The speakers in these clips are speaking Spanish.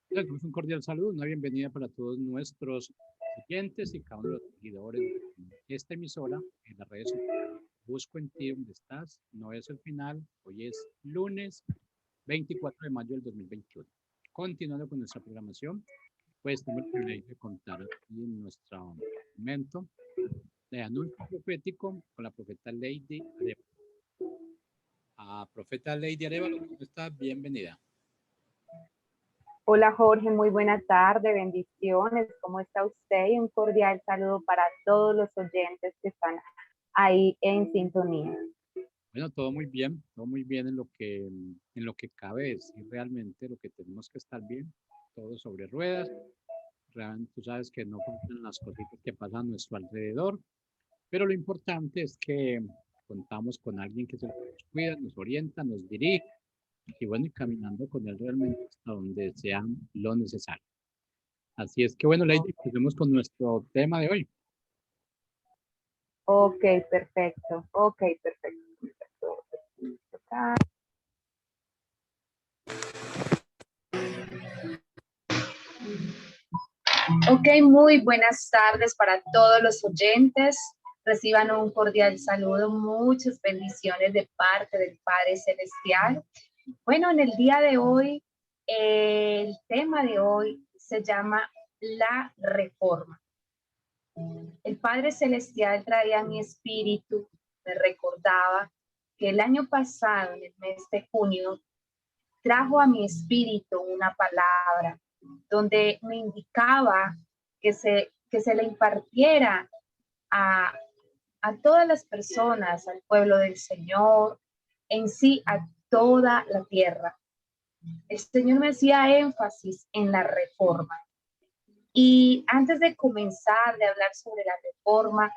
Les damos un cordial saludo, una bienvenida para todos nuestros oyentes y cada uno de los seguidores de esta emisora en las redes sociales. Busco en ti donde estás, no es el final, hoy es lunes 24 de mayo del 2021. Continuando con nuestra programación, pues tengo el privilegio de contar aquí en nuestro momento de anuncio profético con la profeta Lady Arevalo. Profeta Lady Arevalo, ¿cómo está? Bienvenida. Hola Jorge, muy buena tarde, bendiciones, ¿cómo está usted? Y un cordial saludo para todos los oyentes que están ahí en sintonía. Bueno, todo muy bien en lo que cabe decir realmente lo que tenemos que estar bien, todo sobre ruedas. Realmente tú sabes que no faltan las cositas que pasan a nuestro alrededor, pero lo importante es que contamos con alguien que nos cuida, nos orienta, nos dirige y bueno, y caminando con él realmente hasta donde sea lo necesario. Así es que bueno, Lady, empecemos con nuestro tema de hoy. Ok, perfecto. Ok, muy buenas tardes para todos los oyentes. Reciban un cordial saludo, muchas bendiciones de parte del Padre Celestial. Bueno, en el día de hoy, el tema de hoy se llama la reforma. El Padre Celestial traía a mi espíritu, me recordaba que el año pasado, en el mes de junio, trajo a mi espíritu una palabra donde me indicaba que se le impartiera a todas las personas, al pueblo del Señor, en sí a toda la tierra. El Señor me hacía énfasis en la reforma. Y antes de comenzar de hablar sobre la reforma,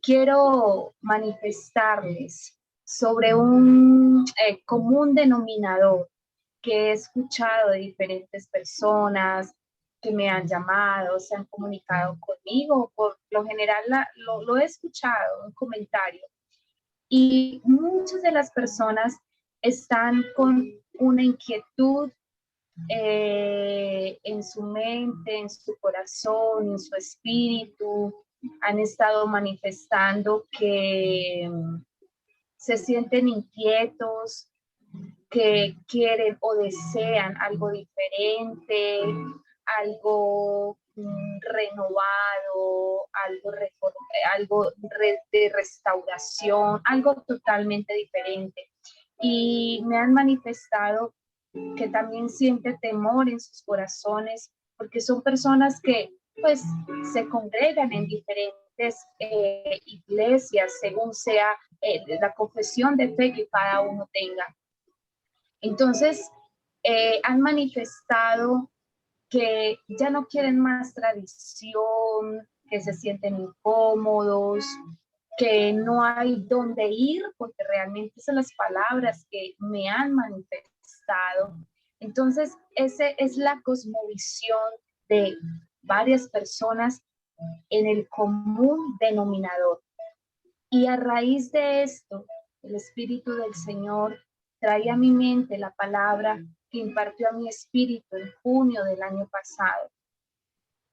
quiero manifestarles sobre un común denominador que he escuchado de diferentes personas que me han llamado, se han comunicado conmigo. Por lo general lo he escuchado, un comentario. Y muchas de las personas están con una inquietud en su mente, en su corazón, en su espíritu. Han estado manifestando que se sienten inquietos, que quieren o desean algo diferente, algo renovado, algo de restauración, algo totalmente diferente. Y me han manifestado que también siente temor en sus corazones, porque son personas que pues se congregan en diferentes iglesias, según sea la confesión de fe que cada uno tenga. Entonces, han manifestado que ya no quieren más tradición, que se sienten incómodos, que no hay dónde ir, porque realmente son las palabras que me han manifestado. Entonces, esa es la cosmovisión de varias personas en el común denominador. Y a raíz de esto, el Espíritu del Señor trae a mi mente la palabra que impartió a mi espíritu en junio del año pasado.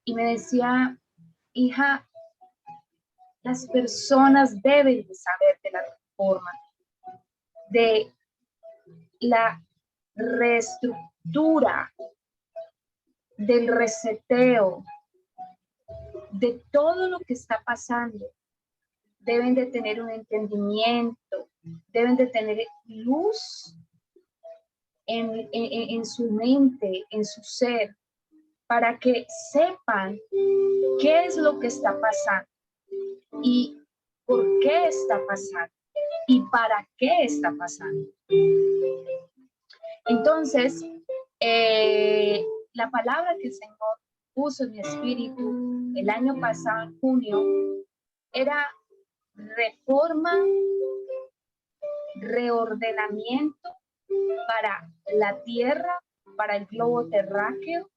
Y me decía, hija, las personas deben de saber de la reforma, de la reestructura, del reseteo, de todo lo que está pasando. Deben de tener un entendimiento, deben de tener luz en su mente, en su ser, para que sepan qué es lo que está pasando y por qué está pasando y para qué está pasando. Entonces, la palabra que el Señor puso en mi espíritu el año pasado, en junio, era reforma, reordenamiento para la tierra, para el globo terráqueo,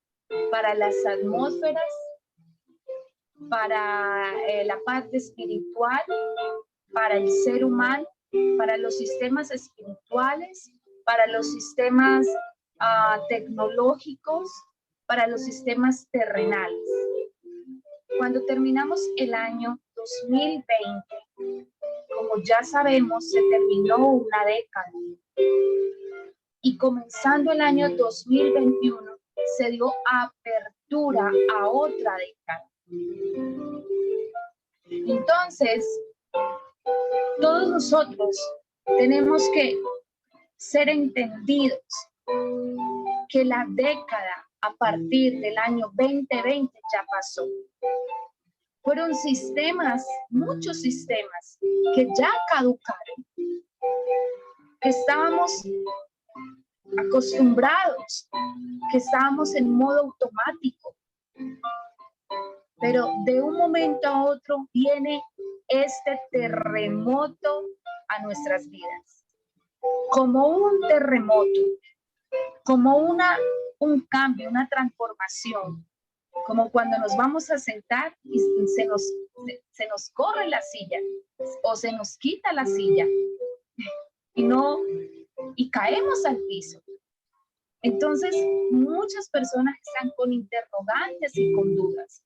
para las atmósferas, para la parte espiritual, para el ser humano, para los sistemas espirituales, para los sistemas tecnológicos para los sistemas terrenales. Cuando terminamos el año 2020, como ya sabemos, se terminó una década. Y comenzando el año 2021, se dio apertura a otra década. Entonces, todos nosotros tenemos que ser entendidos que la década a partir del año 2020 ya pasó. Fueron sistemas, muchos sistemas, que ya caducaron, que estábamos acostumbrados, que estábamos en modo automático. Pero de un momento a otro viene este terremoto a nuestras vidas. Como un terremoto, como un cambio, una transformación. Como cuando nos vamos a sentar y se nos corre la silla o se nos quita la silla y caemos al piso. Entonces, muchas personas están con interrogantes y con dudas.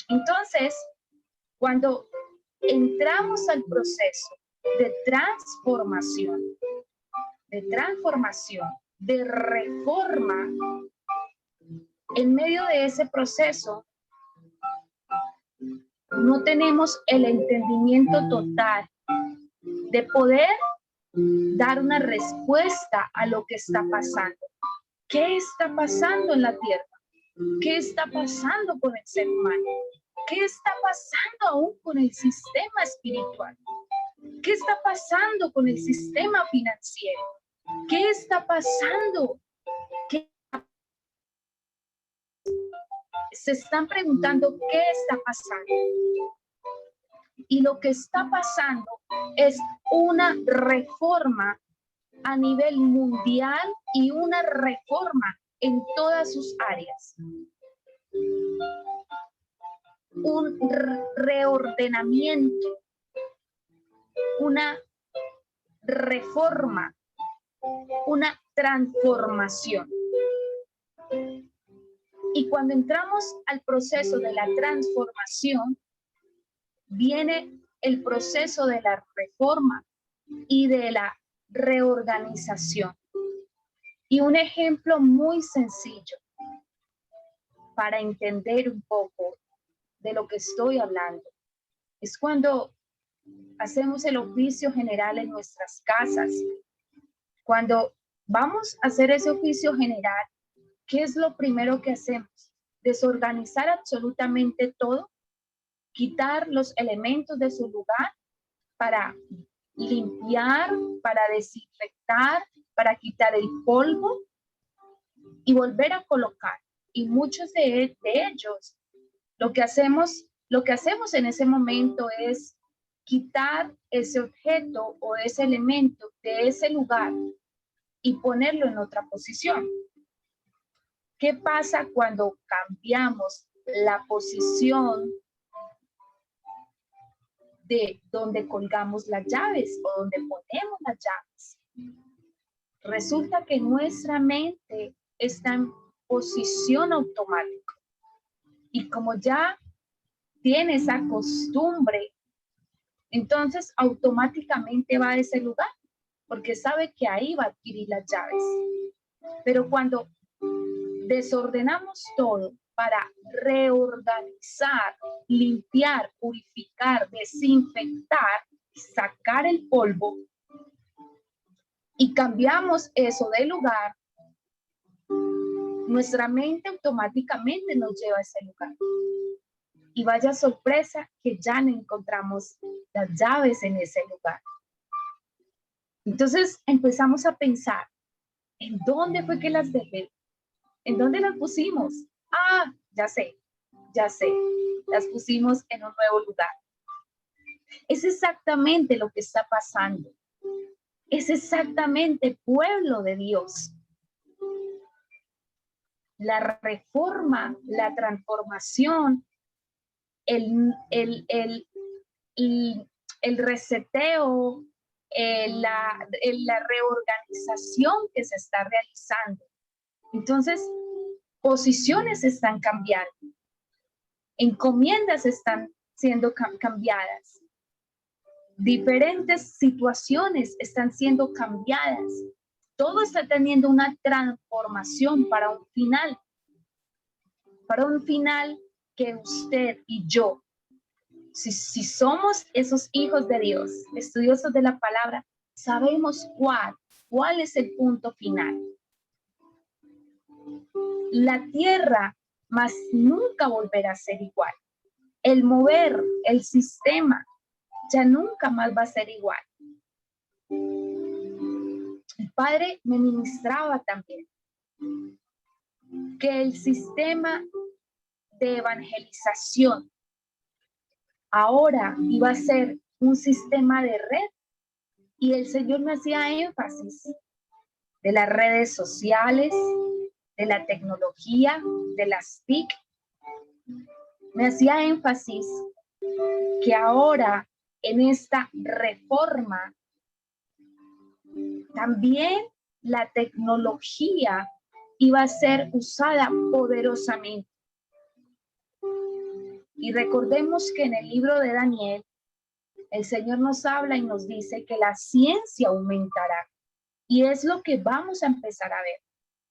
Entonces, cuando entramos al proceso de transformación, de reforma, en medio de ese proceso, no tenemos el entendimiento total de poder dar una respuesta a lo que está pasando. ¿Qué está pasando en la tierra? ¿Qué está pasando con el ser humano? ¿Qué está pasando aún con el sistema espiritual? ¿Qué está pasando con el sistema financiero? ¿Qué está pasando? Se están preguntando qué está pasando. Y lo que está pasando es una reforma a nivel mundial y una reforma en todas sus áreas. Un reordenamiento, una reforma, una transformación. Y cuando entramos al proceso de la transformación, viene el proceso de la reforma y de la reorganización. Y un ejemplo muy sencillo para entender un poco de lo que estoy hablando es cuando hacemos el oficio general en nuestras casas. Cuando vamos a hacer ese oficio general, ¿qué es lo primero que hacemos? Desorganizar absolutamente todo, quitar los elementos de su lugar para limpiar, para desinfectar, para quitar el polvo y volver a colocar. Y muchos de ellos, lo que hacemos en ese momento es quitar ese objeto o ese elemento de ese lugar y ponerlo en otra posición. ¿Qué pasa cuando cambiamos la posición de donde colgamos las llaves o donde ponemos las llaves? Resulta que nuestra mente está en posición automática. Y como ya tiene esa costumbre, entonces automáticamente va a ese lugar, porque sabe que ahí va a adquirir las llaves. Pero cuando desordenamos todo para reorganizar, limpiar, purificar, desinfectar, sacar el polvo y cambiamos eso de lugar, nuestra mente automáticamente nos lleva a ese lugar. Y vaya sorpresa que ya no encontramos las llaves en ese lugar. Entonces empezamos a pensar, ¿en dónde fue que las dejé? ¿En dónde las pusimos? Ah, ya sé, las pusimos en un nuevo lugar. Es exactamente lo que está pasando. Es exactamente pueblo de Dios. La reforma, la transformación, el reseteo, la reorganización que se está realizando. Entonces, posiciones están cambiando, encomiendas están siendo cambiadas, diferentes situaciones están siendo cambiadas. Todo está teniendo una transformación para un final que usted y yo, si somos esos hijos de Dios, estudiosos de la palabra, sabemos cuál es el punto final. La tierra más nunca volverá a ser igual. El mover, el sistema, ya nunca más va a ser igual. El Padre me ministraba también que el sistema de evangelización ahora iba a ser un sistema de red, y el Señor me hacía énfasis de las redes sociales, de la tecnología, de las TIC. Me hacía énfasis que ahora en esta reforma también la tecnología iba a ser usada poderosamente. Y recordemos que en el libro de Daniel, el Señor nos habla y nos dice que la ciencia aumentará. Y es lo que vamos a empezar a ver.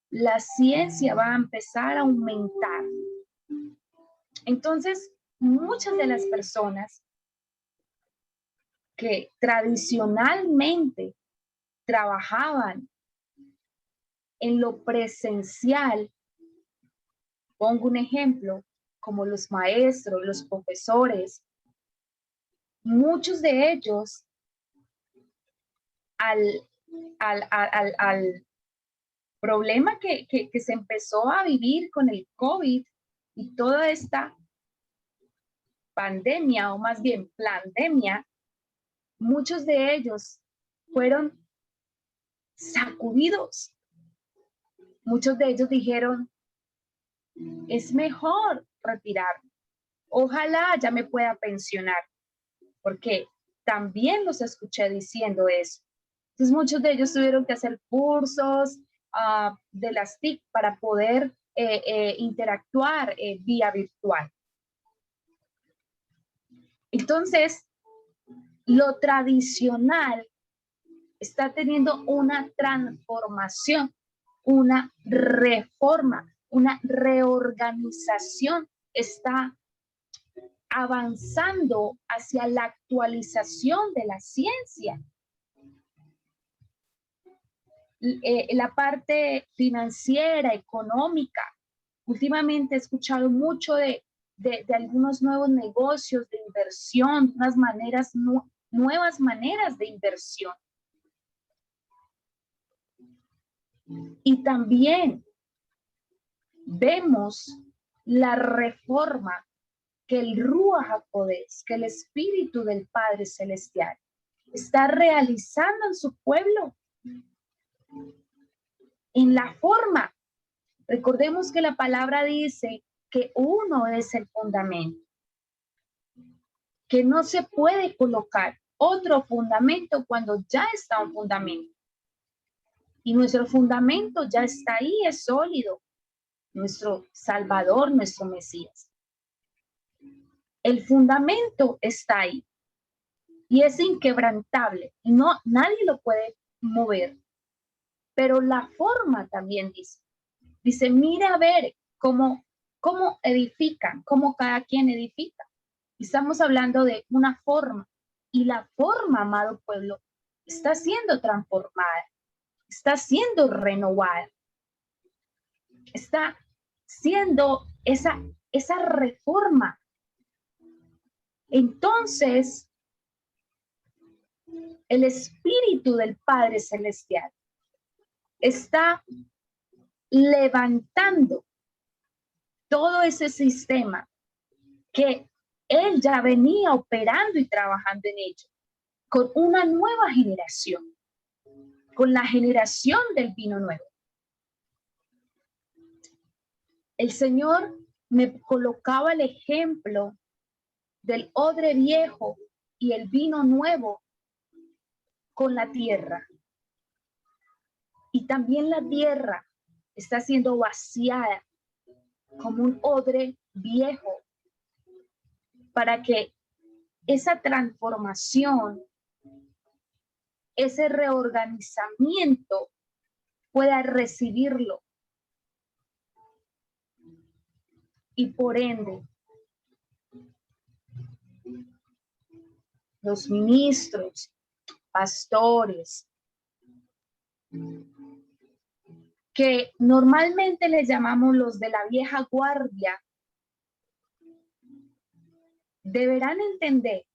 La ciencia va a empezar a aumentar. Entonces, muchas de las personas que tradicionalmente trabajaban en lo presencial, pongo un ejemplo, como los maestros, los profesores, muchos de ellos al problema que se empezó a vivir con el COVID y toda esta pandemia, o más bien pandemia, muchos de ellos fueron sacudidos. Muchos de ellos dijeron, es mejor retirarme. Ojalá ya me pueda pensionar, porque también los escuché diciendo eso. Entonces muchos de ellos tuvieron que hacer cursos de las TIC para poder interactuar vía virtual. Entonces, lo tradicional está teniendo una transformación, una reforma, una reorganización, está avanzando hacia la actualización de la ciencia. La parte financiera, económica. Últimamente he escuchado mucho de algunos nuevos negocios de inversión, unas maneras, nuevas maneras de inversión. Y también vemos la reforma que el Ruach HaKodesh, que el Espíritu del Padre Celestial está realizando en su pueblo. En la forma, recordemos que la palabra dice que uno es el fundamento, que no se puede colocar otro fundamento cuando ya está un fundamento. Y nuestro fundamento ya está ahí, es sólido. Nuestro Salvador, nuestro Mesías. El fundamento está ahí y es inquebrantable. No, nadie lo puede mover. Pero la forma también dice, mira a ver cómo edifican, cómo cada quien edifica. Estamos hablando de una forma, y la forma, amado pueblo, está siendo transformada, está siendo renovada, está siendo esa reforma. Entonces, el Espíritu del Padre Celestial está levantando todo ese sistema que Él ya venía operando y trabajando en ello, con una nueva generación, con la generación del vino nuevo. El Señor me colocaba el ejemplo del odre viejo y el vino nuevo con la tierra. Y también la tierra está siendo vaciada como un odre viejo para que esa transformación, ese reorganizamiento pueda recibirlo. Y por ende, los ministros, pastores, que normalmente les llamamos los de la vieja guardia, deberán entender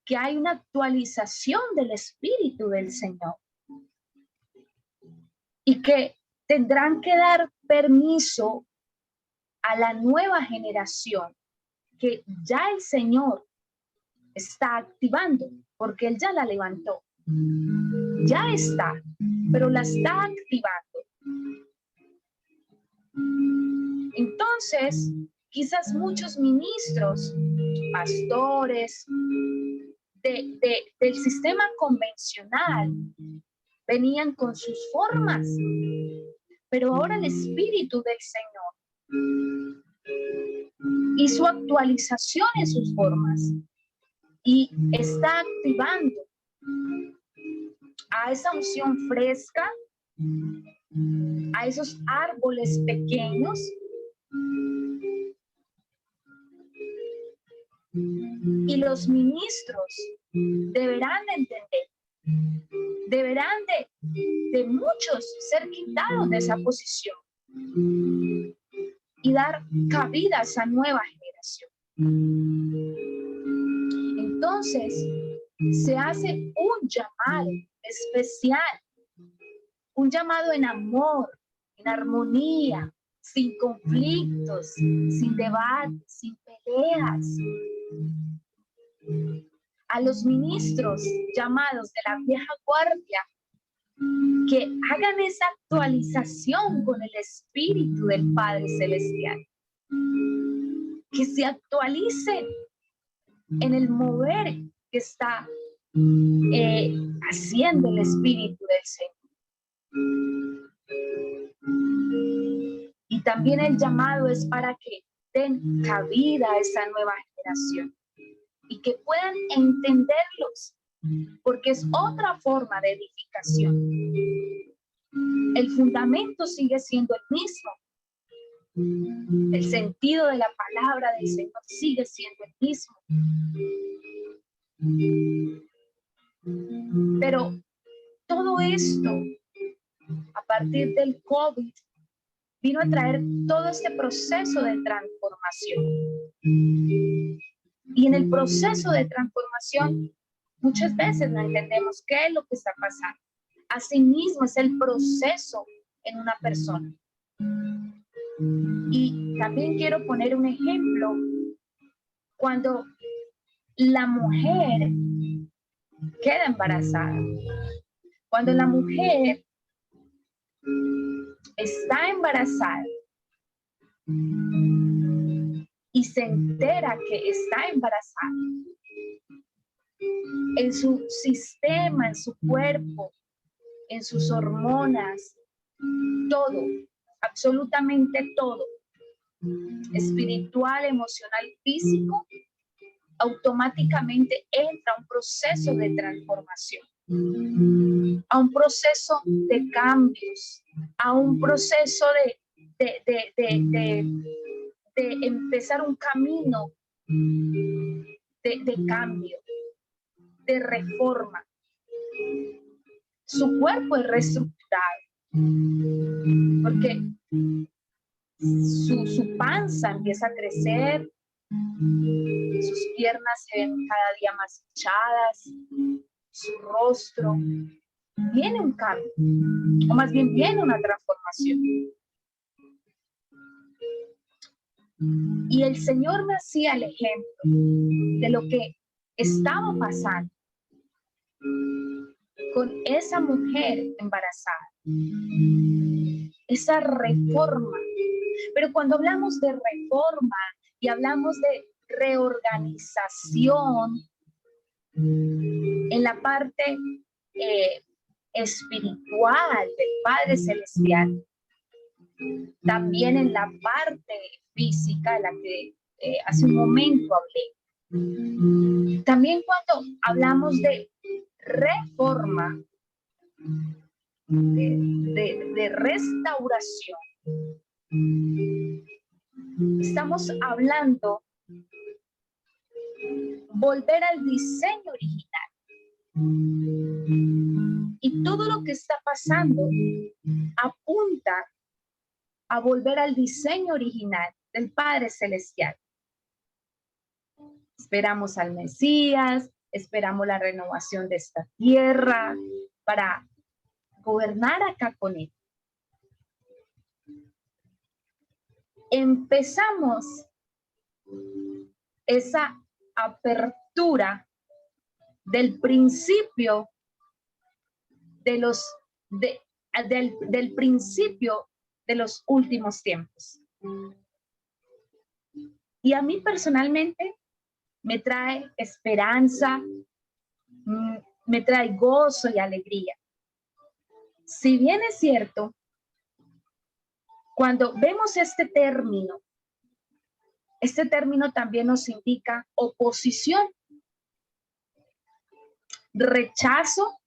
que hay una actualización del Espíritu del Señor y que tendrán que dar permiso a la nueva generación que ya el Señor está activando, porque Él ya la levantó. Ya está, pero la está activando. Entonces, quizás muchos ministros, pastores del sistema convencional venían con sus formas, pero ahora el Espíritu del Señor hizo actualización en sus formas y está activando a esa unción fresca, a esos árboles pequeños, y los ministros deberán de entender, deberán de muchos ser quitados de esa posición y dar cabida a esa nueva generación. Entonces, se hace un llamado especial, un llamado en amor, en armonía, sin conflictos, sin debates, sin peleas. A los ministros llamados de la vieja guardia, que hagan esa actualización con el Espíritu del Padre Celestial, que se actualicen en el mover que está haciendo el Espíritu del Señor. Y también el llamado es para que den cabida a esa nueva generación y que puedan entenderlos, porque es otra forma de edificación. El fundamento sigue siendo el mismo. El sentido de la palabra del Señor sigue siendo el mismo. Pero todo esto, a partir del COVID, vino a traer todo este proceso de transformación. Y en el proceso de transformación, muchas veces no entendemos qué es lo que está pasando. Asimismo, es el proceso en una persona. Y también quiero poner un ejemplo. Cuando la mujer queda embarazada, cuando la mujer está embarazada y se entera que está embarazada, en su sistema, en su cuerpo, en sus hormonas, todo, absolutamente todo, espiritual, emocional, físico, automáticamente entra a un proceso de transformación, a un proceso de cambios, a un proceso de empezar un camino de cambio, de reforma. Su cuerpo es reestructurado, porque su panza empieza a crecer, sus piernas se ven cada día más hinchadas, su rostro, viene un cambio, o más bien viene una transformación. Y el Señor me hacía el ejemplo de lo que estaba pasando con esa mujer embarazada, esa reforma. Pero cuando hablamos de reforma y hablamos de reorganización en la parte espiritual del Padre Celestial, también en la parte física de la que hace un momento hablé. También cuando hablamos de reforma, de restauración, estamos hablando volver al diseño original. Y todo lo que está pasando apunta a volver al diseño original del Padre Celestial. Esperamos al Mesías, esperamos la renovación de esta tierra para gobernar acá con él. Empezamos esa apertura del principio del principio de los últimos tiempos. Y a mí personalmente me trae esperanza, me trae gozo y alegría. Si bien es cierto, cuando vemos este término también nos indica oposición, rechazo,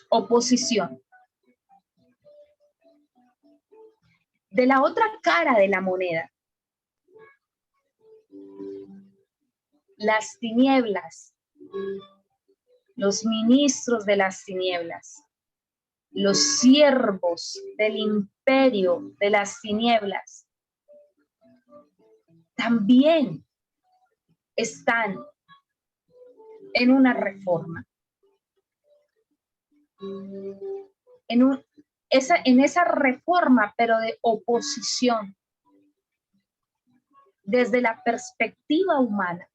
oposición. De la otra cara de la moneda, las tinieblas, los ministros de las tinieblas, los siervos del imperio de las tinieblas, también están en una reforma. En esa reforma, pero de oposición, desde la perspectiva humana,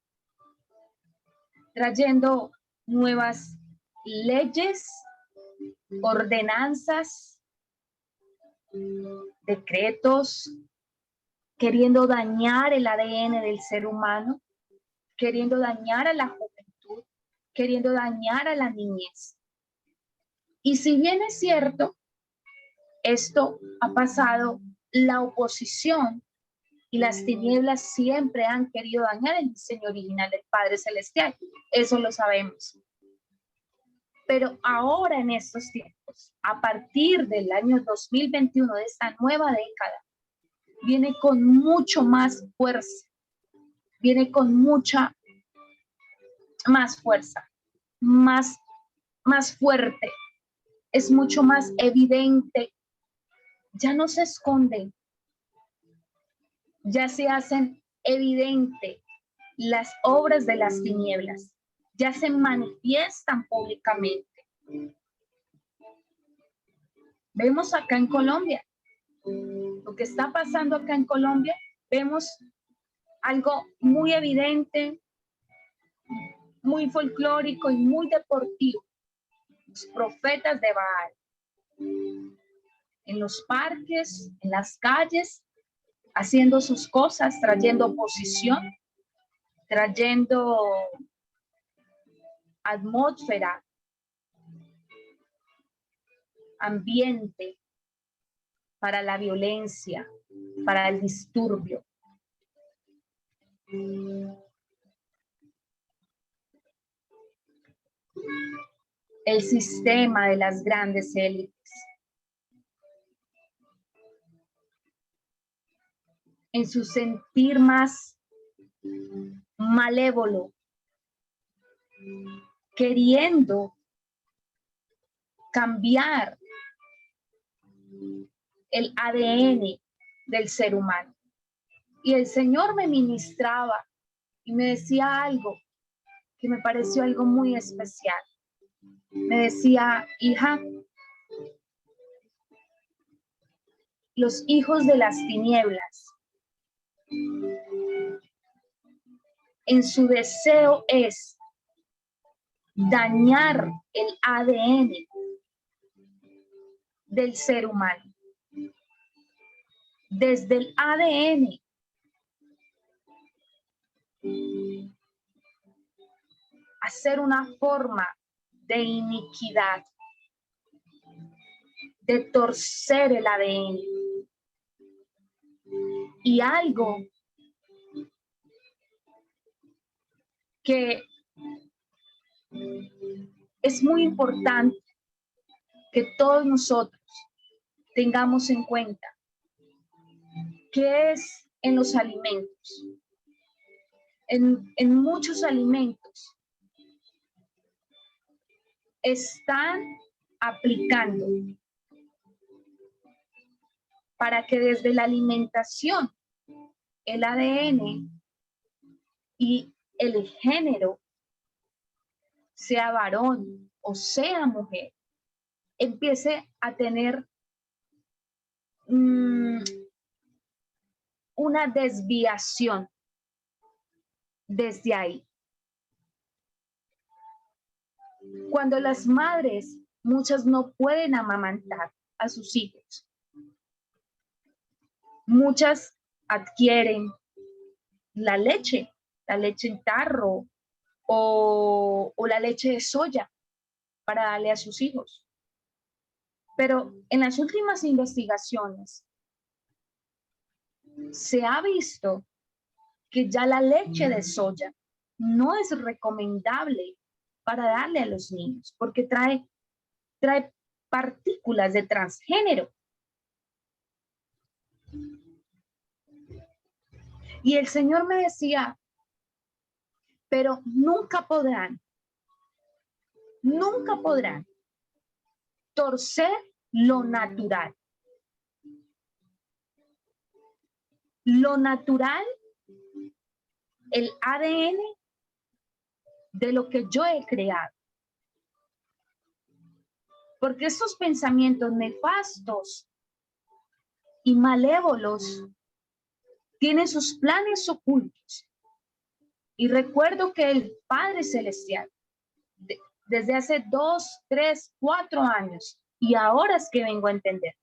trayendo nuevas leyes, ordenanzas, decretos, queriendo dañar el ADN del ser humano, queriendo dañar a la juventud, queriendo dañar a la niñez. Y si bien es cierto, esto ha pasado, la oposición y las tinieblas siempre han querido dañar el diseño original del Padre Celestial. Eso lo sabemos. Pero ahora en estos tiempos, a partir del año 2021, de esta nueva década, viene con mucho más fuerza, viene con mucha más fuerza, más fuerte, es mucho más evidente, ya no se esconden, ya se hacen evidente las obras de las tinieblas, ya se manifiestan públicamente. Vemos acá en Colombia, lo que está pasando acá en Colombia, vemos algo muy evidente, muy folclórico y muy deportivo. Los profetas de Baal, en los parques, en las calles, haciendo sus cosas, trayendo oposición, trayendo atmósfera, ambiente para la violencia, para el disturbio. El sistema de las grandes élites. En su sentir más malévolo, queriendo cambiar el ADN del ser humano. Y el Señor me ministraba y me decía algo que me pareció algo muy especial. Me decía, hija, los hijos de las tinieblas, en su deseo es dañar el ADN del ser humano. Desde el ADN hacer una forma de iniquidad, de torcer el ADN. Y algo que es muy importante que todos nosotros tengamos en cuenta, que es en los alimentos. En muchos alimentos están aplicando para que desde la alimentación el ADN y el género, sea varón o sea mujer, empiece a tener una desviación desde ahí. Cuando las madres, muchas no pueden amamantar a sus hijos, muchas adquieren la leche en tarro o la leche de soya para darle a sus hijos. Pero en las últimas investigaciones se ha visto que ya la leche de soya no es recomendable para darle a los niños porque trae partículas de transgénero. Y el Señor me decía, pero nunca podrán torcer lo natural. Lo natural, el ADN de lo que yo he creado. Porque estos pensamientos nefastos y malévolos tienen sus planes ocultos. Y recuerdo que el Padre Celestial, desde hace 2, 3, 4 años, y ahora es que vengo a entender,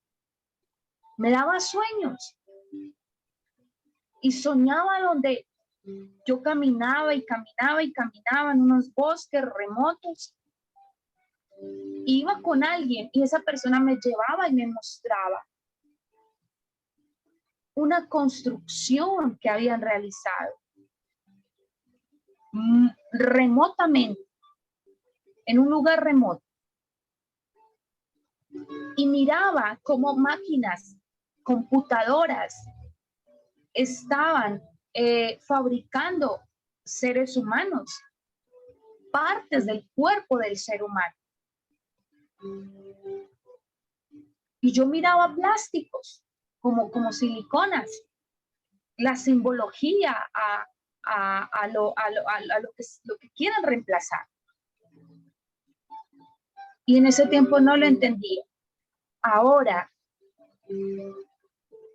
me daba sueños. Y soñaba donde yo caminaba en unos bosques remotos. Iba con alguien y esa persona me llevaba y me mostraba una construcción que habían realizado remotamente, en un lugar remoto. Y miraba cómo máquinas, computadoras, estaban fabricando seres humanos, partes del cuerpo del ser humano. Y yo miraba plásticos como siliconas, la simbología a lo que quieran reemplazar. Y en ese tiempo no lo entendía. Ahora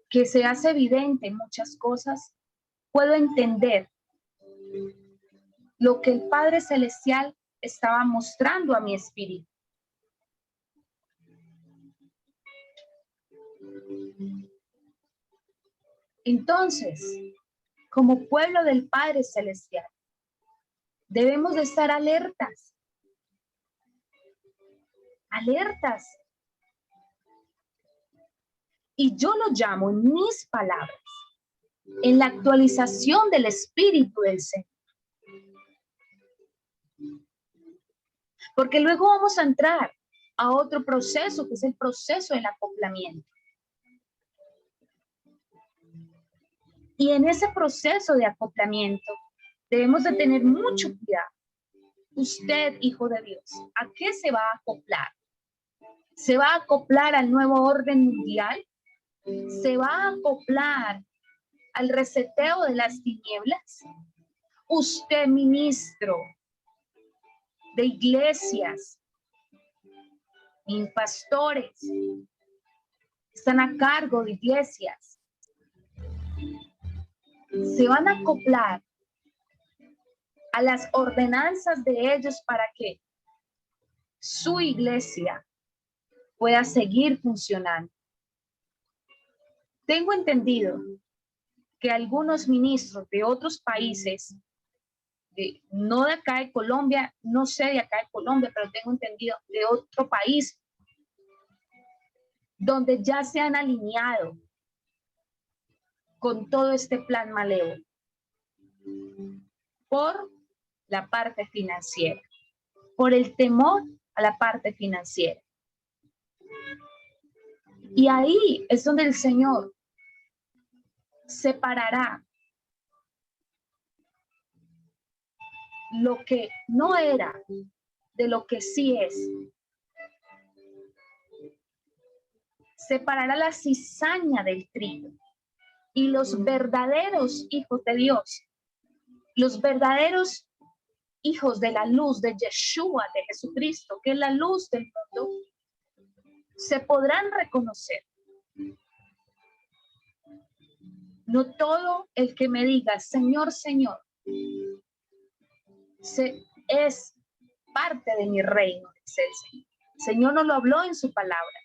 que se hace evidente muchas cosas, puedo entender lo que el Padre Celestial estaba mostrando a mi espíritu. Entonces, como pueblo del Padre Celestial, debemos de estar alertas. Alertas. Y yo lo llamo en mis palabras, en la actualización del Espíritu del Señor. Porque luego vamos a entrar a otro proceso, que es el proceso del acoplamiento. Y en ese proceso de acoplamiento debemos de tener mucho cuidado. Usted, hijo de Dios, ¿a qué se va a acoplar? ¿Se va a acoplar al nuevo orden mundial? ¿Se va a acoplar al reseteo de las tinieblas? Usted, ministro de iglesias, pastores, están a cargo de iglesias, se van a acoplar a las ordenanzas de ellos para que su iglesia pueda seguir funcionando. Tengo entendido que algunos ministros de otros países no de acá de Colombia, no sé de acá de Colombia, pero tengo entendido de otro país, donde ya se han alineado con todo este plan malévolo por la parte financiera, por el temor a la parte financiera. Y ahí es donde el Señor separará lo que no era de lo que sí es. Separará la cizaña del trigo y los verdaderos hijos de Dios, los verdaderos hijos de la luz de Yeshua, de Jesucristo, que es la luz del mundo, se podrán reconocer. No todo el que me diga Señor, Señor, es parte de mi reino, dice el Señor. El Señor nos lo habló en su palabra.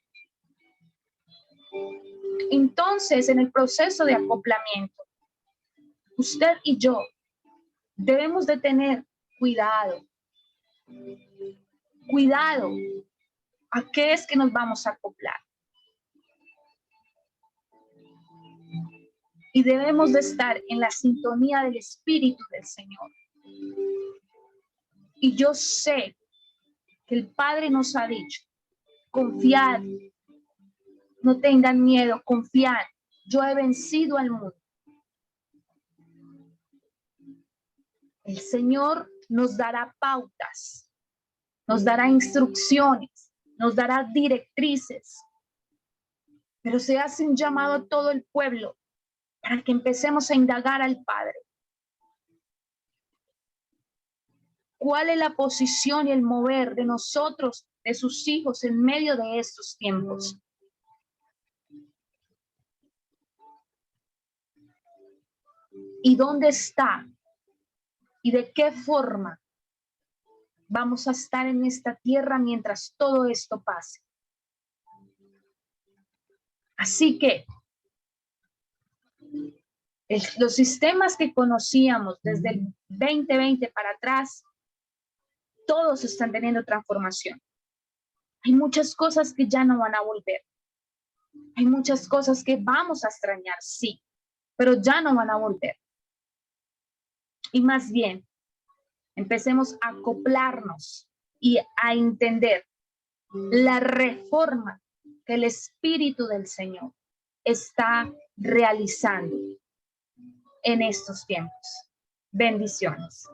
Entonces, en el proceso de acoplamiento, usted y yo debemos de tener cuidado. Cuidado a qué es que nos vamos a acoplar. Y debemos de estar en la sintonía del Espíritu del Señor. Y yo sé que el Padre nos ha dicho, confiad, no tengan miedo, confiad, yo he vencido al mundo. El Señor nos dará pautas, nos dará instrucciones, nos dará directrices, pero se hace un llamado a todo el pueblo para que empecemos a indagar al Padre. ¿Cuál es la posición y el mover de nosotros, de sus hijos, en medio de estos tiempos? ¿Y dónde está? ¿Y de qué forma vamos a estar en esta tierra mientras todo esto pase? Así que los sistemas que conocíamos desde el 2020 para atrás, todos están teniendo transformación. Hay muchas cosas que ya no van a volver. Hay muchas cosas que vamos a extrañar, sí, pero ya no van a volver. Y más bien, empecemos a acoplarnos y a entender la reforma que el Espíritu del Señor está realizando en estos tiempos. Bendiciones.